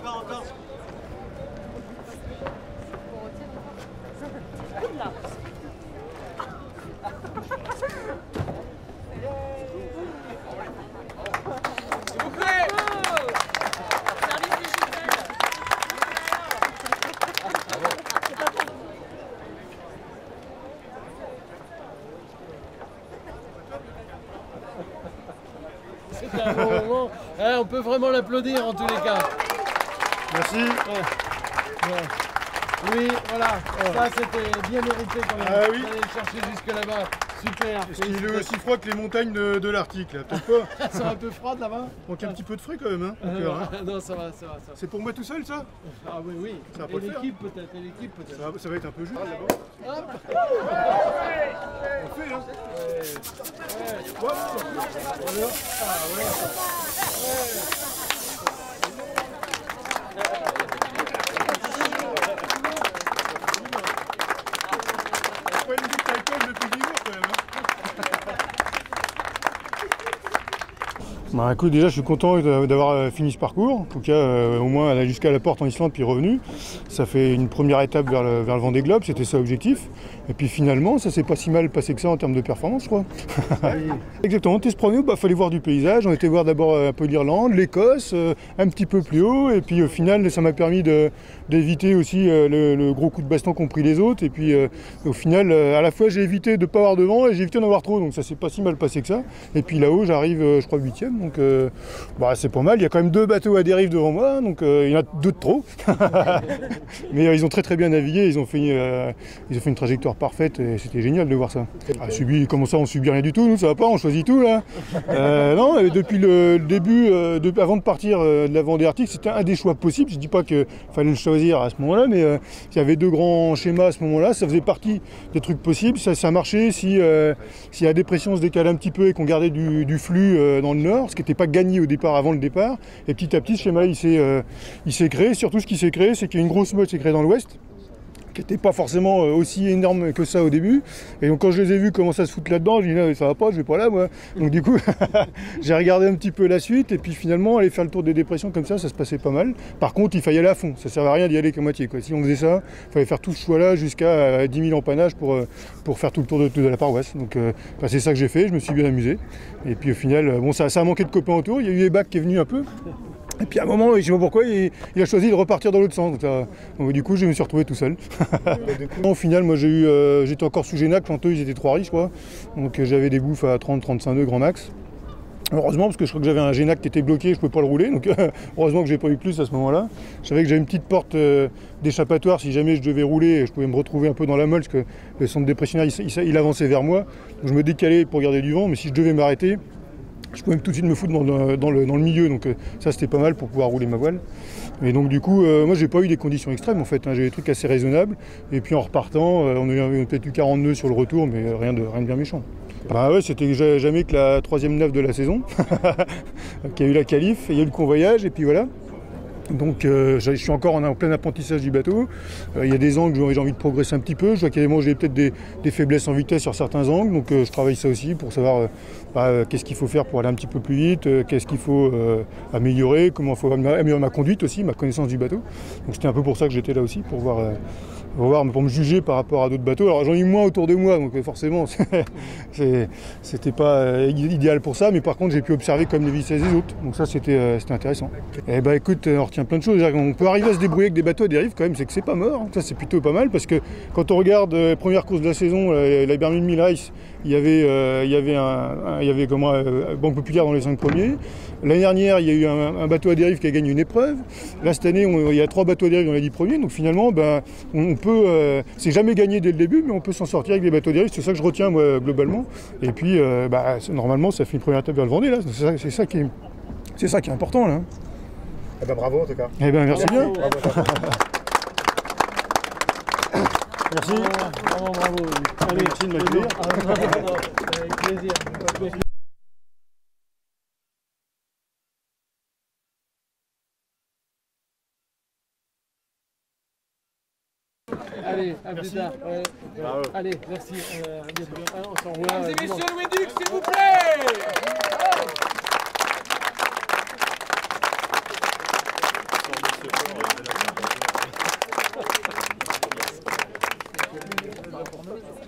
encore. C'est un bon moment. On peut vraiment l'applaudir en tous les cas. Merci. Ouais. Oui, voilà. Ça c'était bien mérité quand même. Ah oui. D'aller le chercher jusque là-bas. Super. Est-ce qu'il est aussi froid que les montagnes de l'Arctique là? Peut-être pas. Elles sont un peu froides là-bas. Manque un petit peu de frais quand même, hein. Non, ça va. C'est pour moi tout seul ça? Ah oui. Ça va pas Et le faire. l'équipe peut-être, Ça va être un peu juste là-bas. Hop. On fait hein. Pas une boucle d'alcool depuis 10 jours quand même hein. Bah écoute, déjà je suis content d'avoir fini ce parcours, en tout cas au moins aller jusqu'à la porte en Islande puis revenu. Ça fait une première étape vers le Vendée Globe, c'était ça l'objectif. Et puis finalement ça s'est pas si mal passé que ça en termes de performance je crois. Exactement, on était se promener, fallait voir du paysage, on était voir d'abord un peu l'Irlande, l'Écosse, un petit peu plus haut, et puis au final ça m'a permis d'éviter aussi le gros coup de baston qu'ont pris les autres, et puis au final à la fois j'ai évité de ne pas avoir de vent et j'ai évité d'en avoir trop, donc ça s'est pas si mal passé que ça. Et puis là-haut j'arrive je crois 8ème, donc c'est pas mal, il y a quand même 2 bateaux à dérive devant moi, donc il y en a 2 de trop. Mais ils ont très bien navigué, ils ont fait une trajectoire parfaite et c'était génial de voir ça. Comment ça on subit rien du tout, nous ça va pas, on choisit tout là. Non, depuis le début, avant de partir de la Vendée Arctique, c'était un des choix possibles. Je dis pas qu'il fallait le choisir à ce moment-là, mais il y avait 2 grands schémas à ce moment-là, ça faisait partie des trucs possibles. Ça marchait si la dépression se décalait un petit peu et qu'on gardait du flux dans le nord, ce qui n'était pas gagné au départ, avant le départ. Et petit à petit, ce schéma il s'est créé. Surtout ce qui s'est créé, c'est qu'il y a une grosse meute qui s'est créée dans l'ouest, qui n'était pas forcément aussi énorme que ça au début. Et donc quand je les ai vus commencer à se foutre là-dedans, je dis non, ça va pas, je vais pas là moi. Donc du coup, j'ai regardé un petit peu la suite et puis finalement aller faire le tour des dépressions comme ça se passait pas mal. Par contre, il fallait aller à fond, ça servait à rien d'y aller qu'à moitié quoi. Si on faisait ça, il fallait faire tout ce choix-là jusqu'à 10 000 empanages pour faire tout le tour de la paroisse. Donc c'est ça que j'ai fait, je me suis bien amusé. Et puis au final, ça a manqué de copains autour, il y a eu Ebac qui est venu un peu. Et puis à un moment, je ne sais pas pourquoi, il a choisi de repartir dans l'autre sens. Donc, du coup, je me suis retrouvé tout seul. Au final, moi j'étais encore sous Génac, quand eux ils étaient 3 riches quoi. Donc j'avais des bouffes à 30-35 nœuds grand max. Heureusement, parce que je crois que j'avais un Génac qui était bloqué, je ne pouvais pas le rouler. Donc heureusement que j'ai pas eu plus à ce moment-là. Je savais que j'avais une petite porte d'échappatoire si jamais je devais rouler, je pouvais me retrouver un peu dans la molle, parce que le centre dépressionnaire il avançait vers moi. Donc je me décalais pour garder du vent, mais si je devais m'arrêter, je pouvais tout de suite me foutre dans le milieu, donc ça c'était pas mal pour pouvoir rouler ma voile. Et donc du coup, moi j'ai pas eu des conditions extrêmes en fait, hein. J'ai des trucs assez raisonnables. Et puis en repartant, on a peut-être eu 40 nœuds sur le retour, mais rien de bien méchant. Bah ouais, c'était jamais que la 3e nave de la saison, qui a eu la qualif, il y a eu le convoyage, et puis voilà. Donc je suis encore en plein apprentissage du bateau. Il y a des angles où j'ai envie de progresser un petit peu. Je vois qu'évidemment j'ai peut-être des faiblesses en vitesse sur certains angles, donc je travaille ça aussi pour savoir qu'est-ce qu'il faut faire pour aller un petit peu plus vite, qu'est-ce qu'il faut améliorer, comment il faut améliorer ma conduite aussi, ma connaissance du bateau. Donc c'était un peu pour ça que j'étais là aussi, pour me juger par rapport à d'autres bateaux. Alors j'en ai eu moins autour de moi, donc forcément c'était pas idéal pour ça, mais par contre j'ai pu observer comme les vitesses des autres, donc ça c'était intéressant. Et bah écoute, on retient plein de choses. On peut arriver à se débrouiller avec des bateaux à dérive quand même, c'est que c'est pas mort, hein. Ça c'est plutôt pas mal, parce que quand on regarde les premières courses de la saison, la Bermude Mille Race, il y avait Banque Populaire dans les 5 premiers. L'année dernière, il y a eu un bateau à dérive qui a gagné une épreuve. Là, cette année, il y a 3 bateaux à dérive dans les 10 premiers. Donc finalement, on peut, c'est jamais gagné dès le début, mais on peut s'en sortir avec des bateaux à dérive. C'est ça que je retiens, moi, globalement. Et puis, normalement, ça fait une première étape vers le Vendée, là. C'est ça qui est important, là. Eh ben bravo en tout cas. Eh ben merci bien. Bravo. Merci. Bravo. Allez, merci de m'accueillir. Avec plaisir. Allez, à plus tard. Allez, merci. On s'en revoit. Mesdames et messieurs, Louis Duc, s'il vous plaît. reportage.